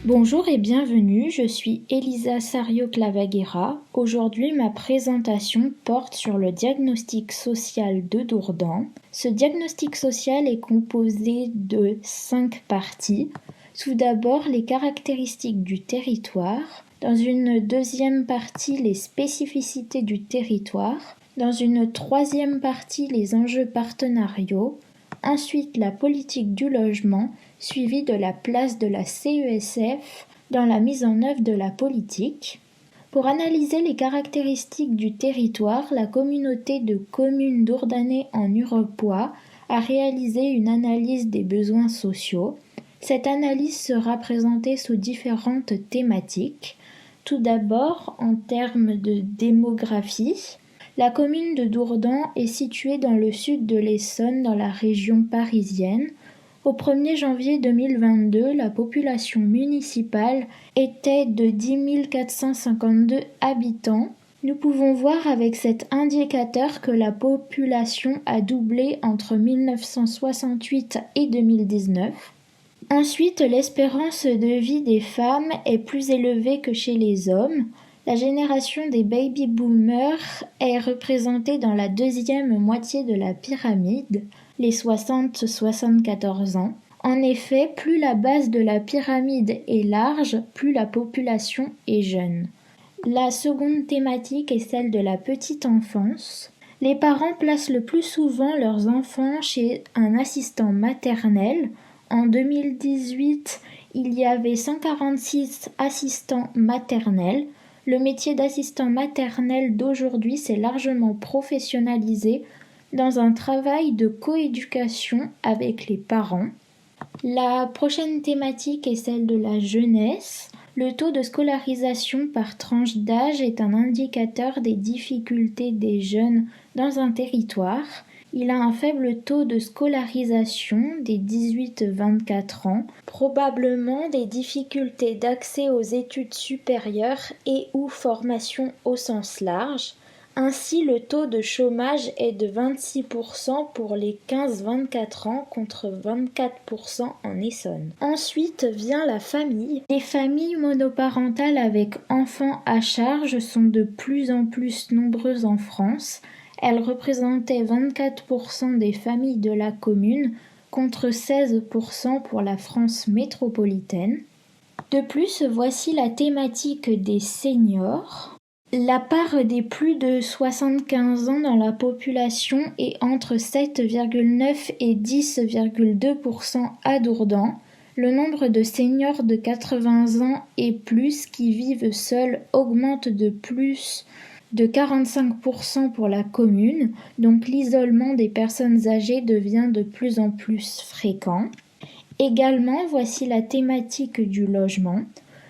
Bonjour et bienvenue, je suis Elisa Sario-Clavaguera. Aujourd'hui, ma présentation porte sur le diagnostic social de Dourdan. Ce diagnostic social est composé de 5 parties. Tout d'abord, les caractéristiques du territoire. Dans une deuxième partie, les spécificités du territoire. Dans une troisième partie, les enjeux partenariaux. Ensuite, la politique du logement, suivie de la place de la CESF dans la mise en œuvre de la politique. Pour analyser les caractéristiques du territoire, la communauté de communes d'Ourdanais en Urepoix a réalisé une analyse des besoins sociaux. Cette analyse sera présentée sous différentes thématiques. Tout d'abord, en termes de démographie, la commune de Dourdan est située dans le sud de l'Essonne, dans la région parisienne. Au 1er janvier 2022, la population municipale était de 10 452 habitants. Nous pouvons voir avec cet indicateur que la population a doublé entre 1968 et 2019. Ensuite, l'espérance de vie des femmes est plus élevée que chez les hommes. La génération des baby-boomers est représentée dans la deuxième moitié de la pyramide, les 60-74 ans. En effet, plus la base de la pyramide est large, plus la population est jeune. La seconde thématique est celle de la petite enfance. Les parents placent le plus souvent leurs enfants chez un assistant maternel. En 2018, il y avait 146 assistants maternels. Le métier d'assistant maternel d'aujourd'hui s'est largement professionnalisé dans un travail de coéducation avec les parents. La prochaine thématique est celle de la jeunesse. Le taux de scolarisation par tranche d'âge est un indicateur des difficultés des jeunes dans un territoire. Il a un faible taux de scolarisation des 18-24 ans, probablement des difficultés d'accès aux études supérieures et ou formation au sens large. Ainsi, le taux de chômage est de 26% pour les 15-24 ans contre 24% en Essonne. Ensuite vient la famille. Les familles monoparentales avec enfants à charge sont de plus en plus nombreuses en France. Elles représentaient 24% des familles de la commune contre 16% pour la France métropolitaine. De plus, voici la thématique des seniors. La part des plus de 75 ans dans la population est entre 7,9 et 10,2% à Dourdan. Le nombre de seniors de 80 ans et plus qui vivent seuls augmente de plus de 45% pour la commune, donc l'isolement des personnes âgées devient de plus en plus fréquent. Également, voici la thématique du logement.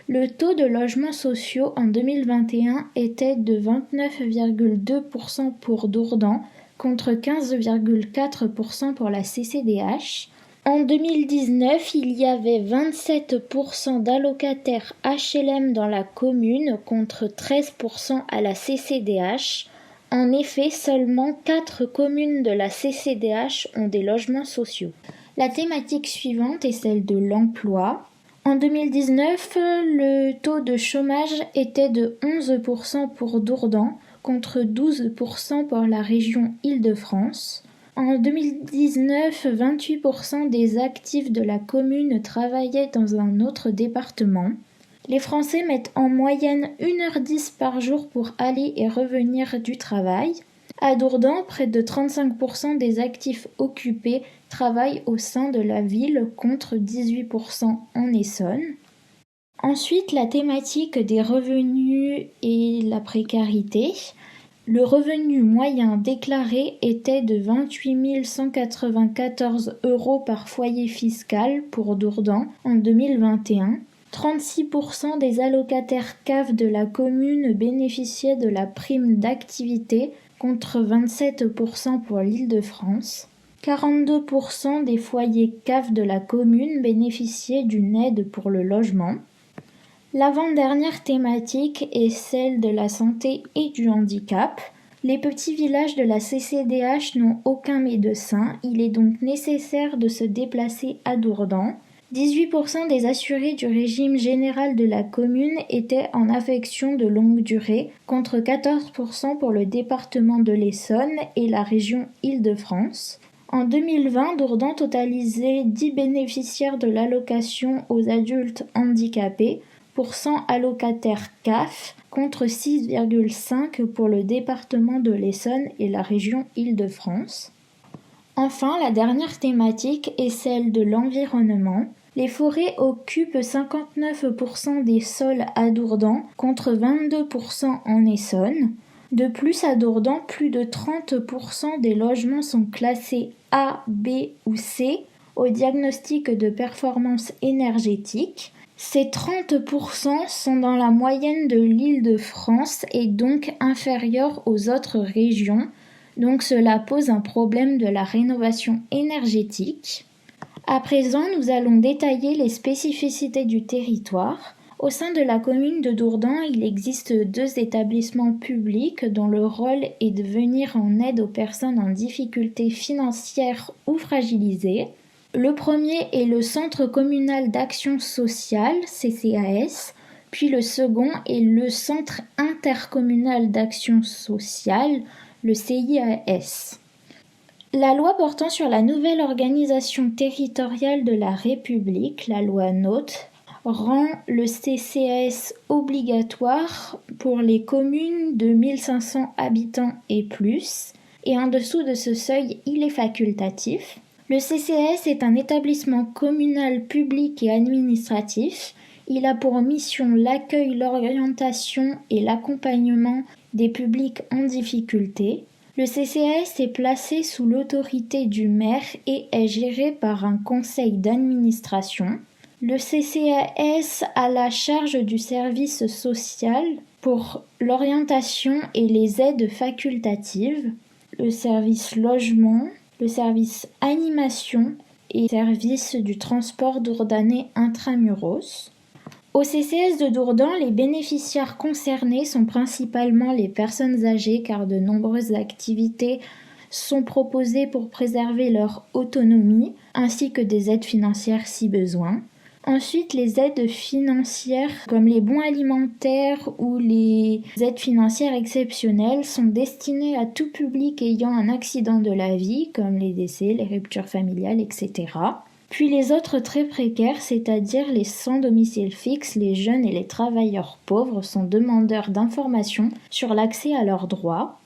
Le taux de logements sociaux en 2021 était de 29,2% pour Dourdan contre 15,4% pour la CCDH. En 2019, il y avait 27% d'allocataires HLM dans la commune contre 13% à la CCDH. En effet, seulement 4 communes de la CCDH ont des logements sociaux. La thématique suivante est celle de l'emploi. En 2019, le taux de chômage était de 11% pour Dourdan contre 12% pour la région Île-de-France. En 2019, 28% des actifs de la commune travaillaient dans un autre département. Les Français mettent en moyenne 1h10 par jour pour aller et revenir du travail. À Dourdan, près de 35% des actifs occupés travaillent au sein de la ville contre 18% en Essonne. Ensuite, la thématique des revenus et la précarité. Le revenu moyen déclaré était de 28 194 € par foyer fiscal pour Dourdan en 2021. 36% des allocataires CAF de la commune bénéficiaient de la prime d'activité contre 27% pour l'Île-de-France. 42% des foyers CAF de la commune bénéficiaient d'une aide pour le logement. L'avant-dernière thématique est celle de la santé et du handicap. Les petits villages de la CCDH n'ont aucun médecin, il est donc nécessaire de se déplacer à Dourdan. 18% des assurés du régime général de la commune étaient en affection de longue durée, contre 14% pour le département de l'Essonne et la région Île-de-France. En 2020, Dourdan totalisait 10 bénéficiaires de l'allocation aux adultes handicapés pour 100 allocataires CAF, contre 6,5 pour le département de l'Essonne et la région Île-de-France. Enfin, la dernière thématique est celle de l'environnement. Les forêts occupent 59% des sols à Dourdan, contre 22% en Essonne. De plus, à Dourdan, plus de 30% des logements sont classés A, B ou C au diagnostic de performance énergétique. Ces 30% sont dans la moyenne de l'Île-de-France et donc inférieurs aux autres régions. Donc cela pose un problème de la rénovation énergétique. À présent, nous allons détailler les spécificités du territoire. Au sein de la commune de Dourdan, il existe 2 établissements publics dont le rôle est de venir en aide aux personnes en difficulté financière ou fragilisées. Le premier est le Centre communal d'action sociale, CCAS, puis le second est le Centre intercommunal d'action sociale, le CIAS. La loi portant sur la nouvelle organisation territoriale de la République, la loi NOTE, rend le CCAS obligatoire pour les communes de 1500 habitants et plus, et en dessous de ce seuil, il est facultatif. Le CCAS est un établissement communal public et administratif. Il a pour mission l'accueil, l'orientation et l'accompagnement des publics en difficulté. Le CCAS est placé sous l'autorité du maire et est géré par un conseil d'administration. Le CCAS a la charge du service social pour l'orientation et les aides facultatives, le service logement, le service animation et le service du transport dourdanais intramuros. Au CCAS de Dourdan, les bénéficiaires concernés sont principalement les personnes âgées car de nombreuses activités sont proposées pour préserver leur autonomie, ainsi que des aides financières si besoin. Ensuite, les aides financières comme les bons alimentaires ou les aides financières exceptionnelles sont destinées à tout public ayant un accident de la vie comme les décès, les ruptures familiales, etc. Puis les autres très précaires, c'est-à-dire les sans domicile fixe, les jeunes et les travailleurs pauvres sont demandeurs d'informations sur l'accès à leurs droits.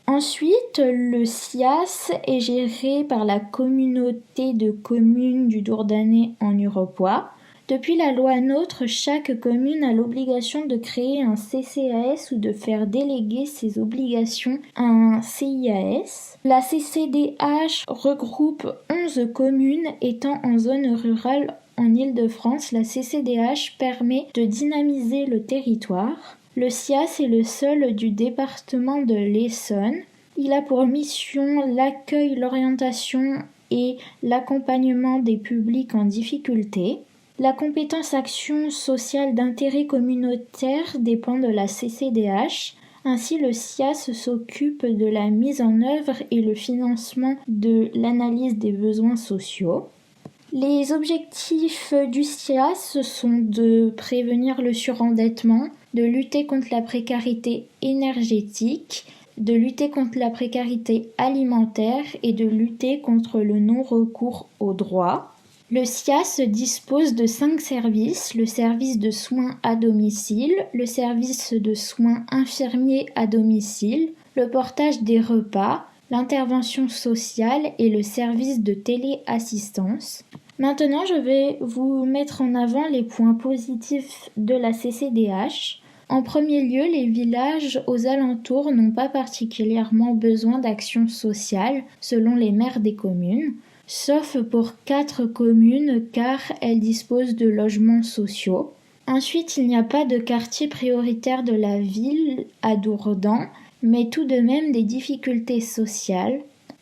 Ensuite, le CIAS est géré par la communauté de communes du Dourdanais en Urepoix. Depuis la loi NOTRe, chaque commune a l'obligation de créer un CCAS ou de faire déléguer ses obligations à un CIAS. La CCDH regroupe 11 communes étant en zone rurale en Île-de-France. La CCDH permet de dynamiser le territoire. Le CIAS est le seul du département de l'Essonne. Il a pour mission l'accueil, l'orientation et l'accompagnement des publics en difficulté. La compétence action sociale d'intérêt communautaire dépend de la CCDH. Ainsi, le CIAS s'occupe de la mise en œuvre et le financement de l'analyse des besoins sociaux. Les objectifs du CIAS sont de prévenir le surendettement, de lutter contre la précarité énergétique, de lutter contre la précarité alimentaire et de lutter contre le non-recours aux droits. Le CIAS dispose de 5 services, le service de soins à domicile, le service de soins infirmiers à domicile, le portage des repas, l'intervention sociale et le service de téléassistance. Maintenant, je vais vous mettre en avant les points positifs de la CCDH. En premier lieu, les villages aux alentours n'ont pas particulièrement besoin d'action sociale selon les maires des communes, sauf pour 4 communes car elles disposent de logements sociaux. Ensuite, il n'y a pas de quartier prioritaire de la ville à Dourdan, mais tout de même des difficultés sociales.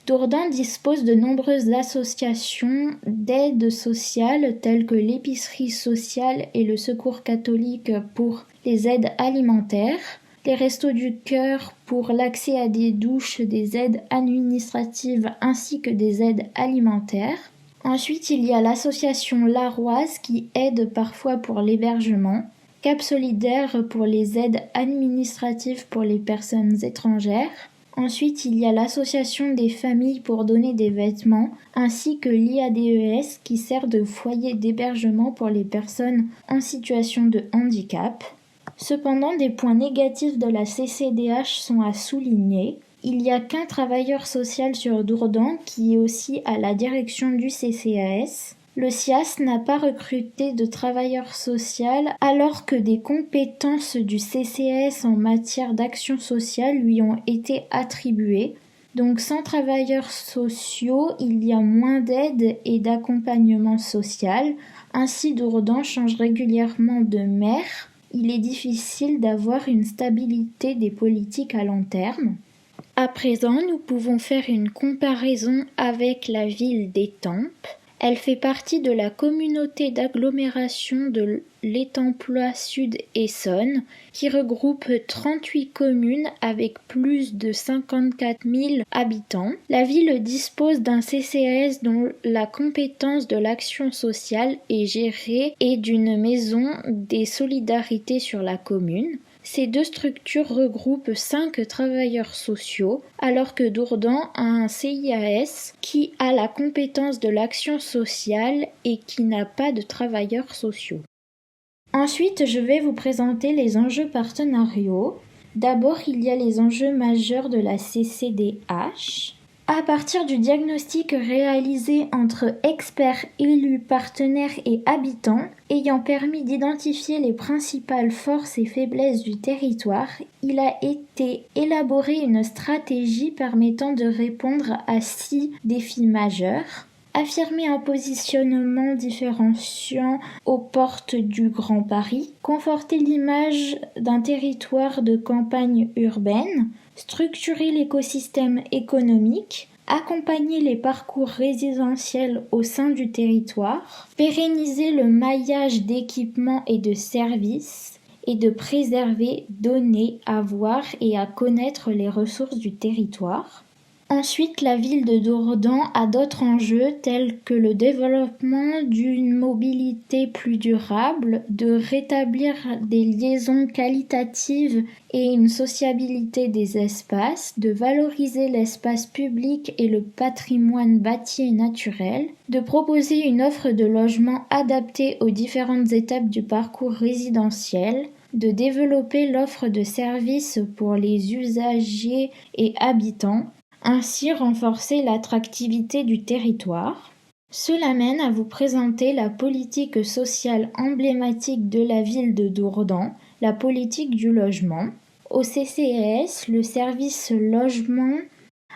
Dourdan dispose de nombreuses associations d'aide sociale telles que l'épicerie sociale et le secours catholique pour les aides alimentaires, les restos du cœur pour l'accès à des douches, des aides administratives ainsi que des aides alimentaires. Ensuite, il y a l'association Laroise qui aide parfois pour l'hébergement, Cap Solidaire pour les aides administratives pour les personnes étrangères. Ensuite, il y a l'association des familles pour donner des vêtements, ainsi que l'IADES qui sert de foyer d'hébergement pour les personnes en situation de handicap. Cependant, des points négatifs de la CCDH sont à souligner. Il n'y a qu'un travailleur social sur Dourdan qui est aussi à la direction du CCAS. Le CIAS n'a pas recruté de travailleur social alors que des compétences du CCAS en matière d'action sociale lui ont été attribuées. Donc sans travailleurs sociaux, il y a moins d'aide et d'accompagnement social. Ainsi, Dourdan change régulièrement de maire. Il est difficile d'avoir une stabilité des politiques à long terme. À présent, nous pouvons faire une comparaison avec la ville d'Étampes. Elle fait partie de la communauté d'agglomération de l'Étamplois Sud Essonne, qui regroupe 38 communes avec plus de 54 000 habitants. La ville dispose d'un CCAS dont la compétence de l'action sociale est gérée et d'une maison des solidarités sur la commune. Ces deux structures regroupent 5 travailleurs sociaux, alors que Dourdan a un CIAS qui a la compétence de l'action sociale et qui n'a pas de travailleurs sociaux. Ensuite, je vais vous présenter les enjeux partenariaux. D'abord, il y a les enjeux majeurs de la CCDH. À partir du diagnostic réalisé entre experts, élus, partenaires et habitants, ayant permis d'identifier les principales forces et faiblesses du territoire, il a été élaboré une stratégie permettant de répondre à 6 défis majeurs. Affirmer un positionnement différenciant aux portes du Grand Paris, conforter l'image d'un territoire de campagne urbaine, structurer l'écosystème économique, accompagner les parcours résidentiels au sein du territoire, pérenniser le maillage d'équipements et de services, et de préserver, donner, avoir et à connaître les ressources du territoire. Ensuite, la ville de Dourdan a d'autres enjeux tels que le développement d'une mobilité plus durable, de rétablir des liaisons qualitatives et une sociabilité des espaces, de valoriser l'espace public et le patrimoine bâti et naturel, de proposer une offre de logement adaptée aux différentes étapes du parcours résidentiel, de développer l'offre de services pour les usagers et habitants, ainsi renforcer l'attractivité du territoire. Cela mène à vous présenter la politique sociale emblématique de la ville de Dourdan, la politique du logement. Au CCAS, le service logement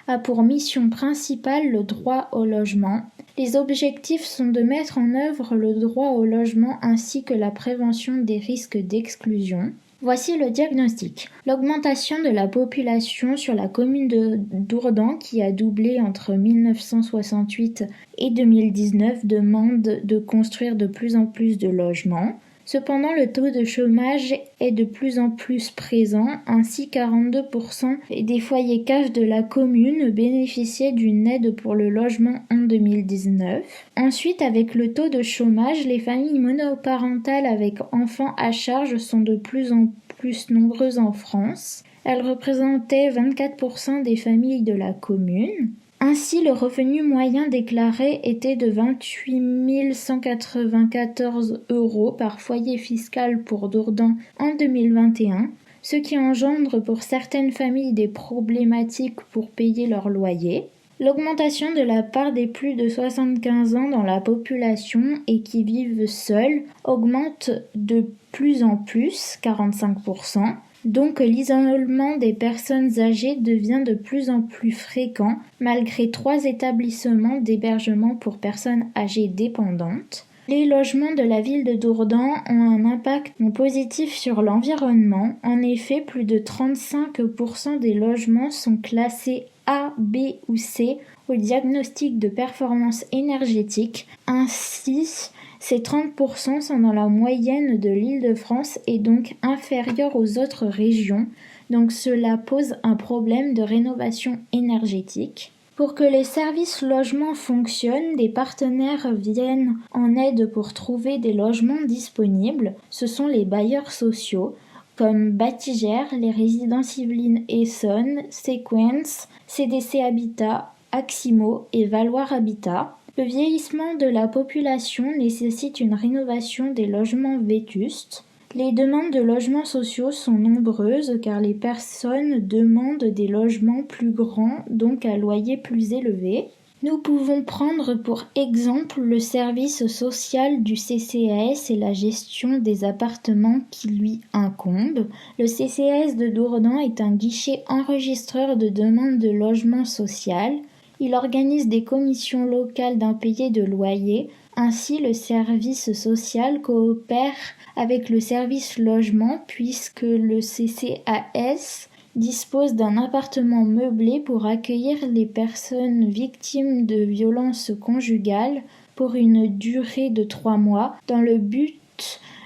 a pour mission principale le droit au logement. Les objectifs sont de mettre en œuvre le droit au logement ainsi que la prévention des risques d'exclusion. Voici le diagnostic. L'augmentation de la population sur la commune de Dourdan, qui a doublé entre 1968 et 2019, demande de construire de plus en plus de logements. Cependant, le taux de chômage est de plus en plus présent, ainsi 42% des foyers CAF de la commune bénéficiaient d'une aide pour le logement en 2019. Ensuite, avec le taux de chômage, les familles monoparentales avec enfants à charge sont de plus en plus nombreuses en France. Elles représentaient 24% des familles de la commune. Ainsi, le revenu moyen déclaré était de 28 194 € par foyer fiscal pour Dourdan en 2021, ce qui engendre pour certaines familles des problématiques pour payer leur loyer. L'augmentation de la part des plus de 75 ans dans la population et qui vivent seuls augmente de plus en plus, 45%. Donc l'isolement des personnes âgées devient de plus en plus fréquent malgré 3 établissements d'hébergement pour personnes âgées dépendantes. Les logements de la ville de Dourdan ont un impact positif sur l'environnement. En effet, plus de 35% des logements sont classés A, B ou C au diagnostic de performance énergétique. Ainsi, ces 30% sont dans la moyenne de l'Île-de-France et donc inférieurs aux autres régions. Donc cela pose un problème de rénovation énergétique. Pour que les services logements fonctionnent, des partenaires viennent en aide pour trouver des logements disponibles. Ce sont les bailleurs sociaux, comme Batigère, les résidences Yvelines Essonne, Sequence, CDC Habitat, Aximo et Valoir Habitat. Le vieillissement de la population nécessite une rénovation des logements vétustes. Les demandes de logements sociaux sont nombreuses car les personnes demandent des logements plus grands, donc à loyer plus élevé. Nous pouvons prendre pour exemple le service social du CCAS et la gestion des appartements qui lui incombent. Le CCAS de Dourdan est un guichet enregistreur de demandes de logement social. Il organise des commissions locales d'impayés de loyer. Ainsi, le service social coopère avec le service logement puisque le CCAS dispose d'un appartement meublé pour accueillir les personnes victimes de violences conjugales pour une durée de 3 mois dans le but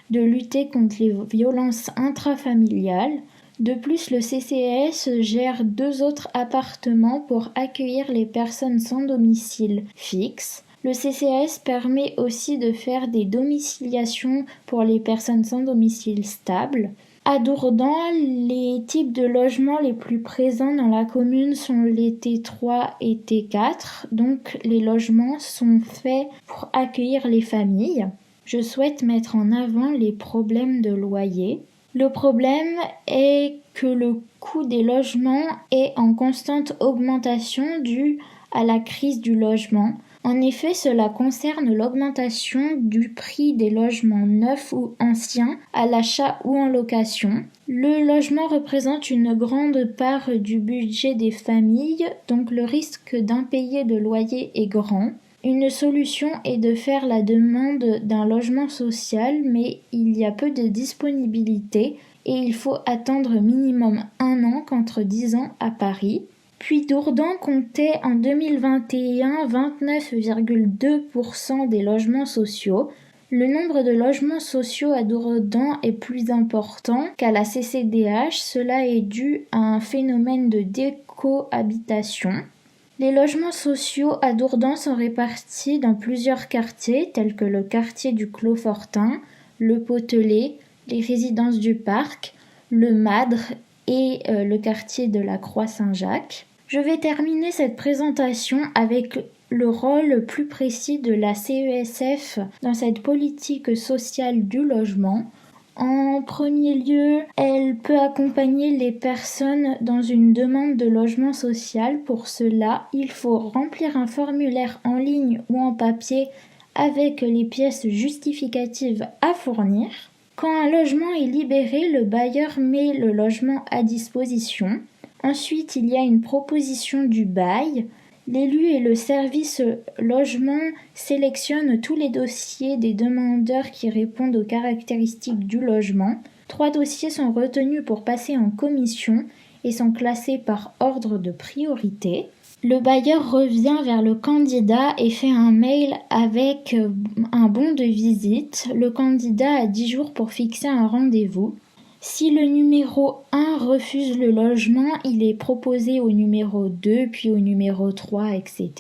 de lutter contre les violences intrafamiliales. De plus, le CCAS gère 2 autres appartements pour accueillir les personnes sans domicile fixe. Le CCAS permet aussi de faire des domiciliations pour les personnes sans domicile stable. À Dourdan, les types de logements les plus présents dans la commune sont les T3 et T4, donc les logements sont faits pour accueillir les familles. Je souhaite mettre en avant les problèmes de loyer. Le problème est que le coût des logements est en constante augmentation due à la crise du logement. En effet, cela concerne l'augmentation du prix des logements neufs ou anciens à l'achat ou en location. Le logement représente une grande part du budget des familles, donc le risque d'impayé de loyer est grand. Une solution est de faire la demande d'un logement social, mais il y a peu de disponibilité et il faut attendre minimum 1 an contre 10 ans à Paris. Puis Dourdan comptait en 2021 29,2% des logements sociaux. Le nombre de logements sociaux à Dourdan est plus important qu'à la CCDH. Cela est dû à un phénomène de décohabitation. Les logements sociaux à Dourdan sont répartis dans plusieurs quartiers, tels que le quartier du Clos-Fortin, le Potelet, les résidences du Parc, le Madre et le quartier de la Croix-Saint-Jacques. Je vais terminer cette présentation avec le rôle plus précis de la CESF dans cette politique sociale du logement. En premier lieu, elle peut accompagner les personnes dans une demande de logement social. Pour cela, il faut remplir un formulaire en ligne ou en papier avec les pièces justificatives à fournir. Quand un logement est libéré, le bailleur met le logement à disposition. Ensuite, il y a une proposition du bail. L'élu et le service logement sélectionnent tous les dossiers des demandeurs qui répondent aux caractéristiques du logement. 3 dossiers sont retenus pour passer en commission et sont classés par ordre de priorité. Le bailleur revient vers le candidat et fait un mail avec un bon de visite. Le candidat a 10 jours pour fixer un rendez-vous. Si le numéro 1 refuse le logement, il est proposé au numéro 2, puis au numéro 3, etc.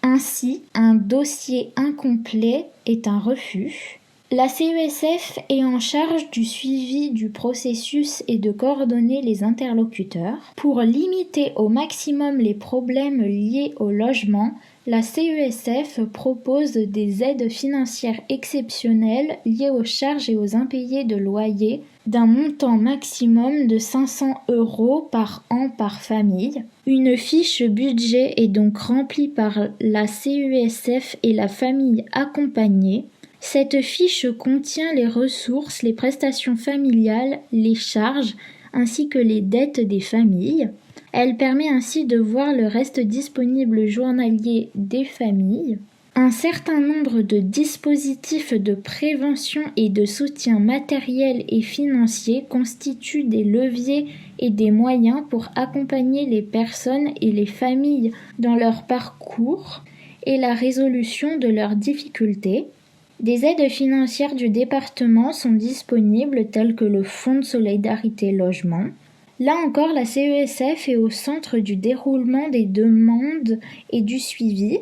Ainsi, un dossier incomplet est un refus. La CESF est en charge du suivi du processus et de coordonner les interlocuteurs. Pour limiter au maximum les problèmes liés au logement, la CESF propose des aides financières exceptionnelles liées aux charges et aux impayés de loyer d'un montant maximum de 500 € par an par famille. Une fiche budget est donc remplie par la CESF et la famille accompagnée. Cette fiche contient les ressources, les prestations familiales, les charges ainsi que les dettes des familles. Elle permet ainsi de voir le reste disponible journalier des familles. Un certain nombre de dispositifs de prévention et de soutien matériel et financier constituent des leviers et des moyens pour accompagner les personnes et les familles dans leur parcours et la résolution de leurs difficultés. Des aides financières du département sont disponibles telles que le Fonds de solidarité logement, Là encore, la CESF est au centre du déroulement des demandes et du suivi.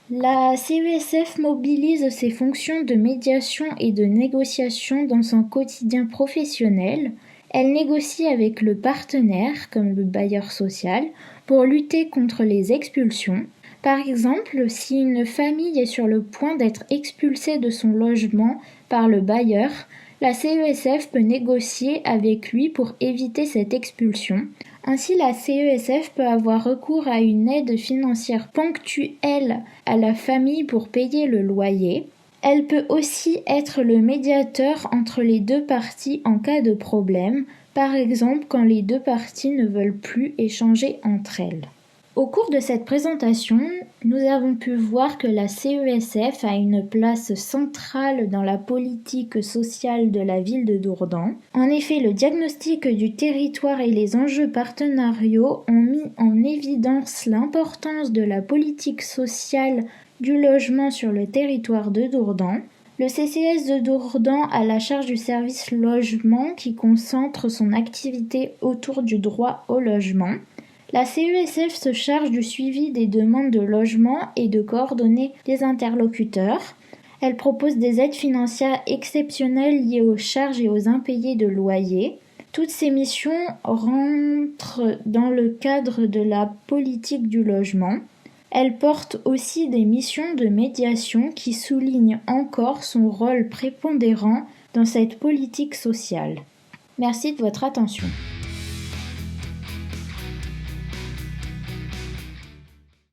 La CESF mobilise ses fonctions de médiation et de négociation dans son quotidien professionnel. Elle négocie avec le partenaire, comme le bailleur social, pour lutter contre les expulsions. Par exemple, si une famille est sur le point d'être expulsée de son logement par le bailleur, la CESF peut négocier avec lui pour éviter cette expulsion. Ainsi, la CESF peut avoir recours à une aide financière ponctuelle à la famille pour payer le loyer. Elle peut aussi être le médiateur entre les deux parties en cas de problème, par exemple quand les deux parties ne veulent plus échanger entre elles. Au cours de cette présentation, nous avons pu voir que la CESF a une place centrale dans la politique sociale de la ville de Dourdan. En effet, le diagnostic du territoire et les enjeux partenariaux ont mis en évidence l'importance de la politique sociale du logement sur le territoire de Dourdan. Le CCS de Dourdan a la charge du service logement qui concentre son activité autour du droit au logement. La CESF se charge du suivi des demandes de logement et de coordonner les interlocuteurs. Elle propose des aides financières exceptionnelles liées aux charges et aux impayés de loyer. Toutes ces missions rentrent dans le cadre de la politique du logement. Elle porte aussi des missions de médiation qui soulignent encore son rôle prépondérant dans cette politique sociale. Merci de votre attention.